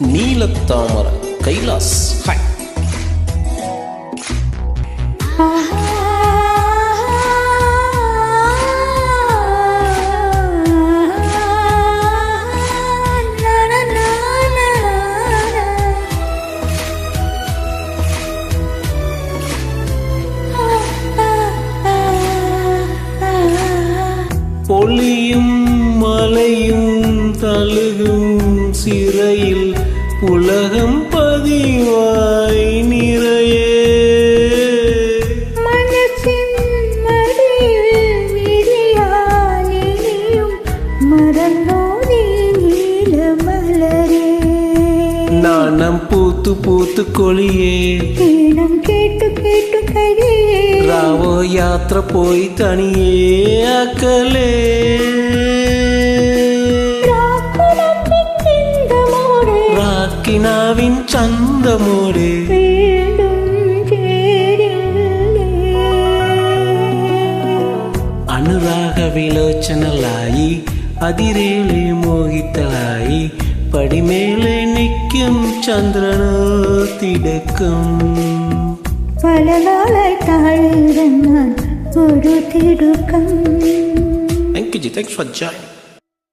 നീലത്താമര Kailas hi. പൊളിയും മലയും തളുകും സിറയിൽ ഉലകം പതിവായി നിറയെ മനസ്സിൻ മടിയിൽ വിരിയാലിനിയും മറന്നോ നീ നീലമലരേ. നാണം പൂത്തു പൂത്തു കൊളിയേ ഈണം കേട്ടു കേട്ടു കരിയേ. രാവോ യാത്ര പോയി തണിയേ അകലേ. റാക്കിനാവിൻ ചന്തമോടെ അനുരാഗ വിലോചനലായി അതിരേളെ മോഹിതലായി പടിമേലെ നിൽക്കും ചന്ദ്രനോ തിടക്കും. പല നാളായി താഴെ ഇറങ്ങാൻ ഒരു തിടുക്കം. Thank you, Ji. Thanks for joining.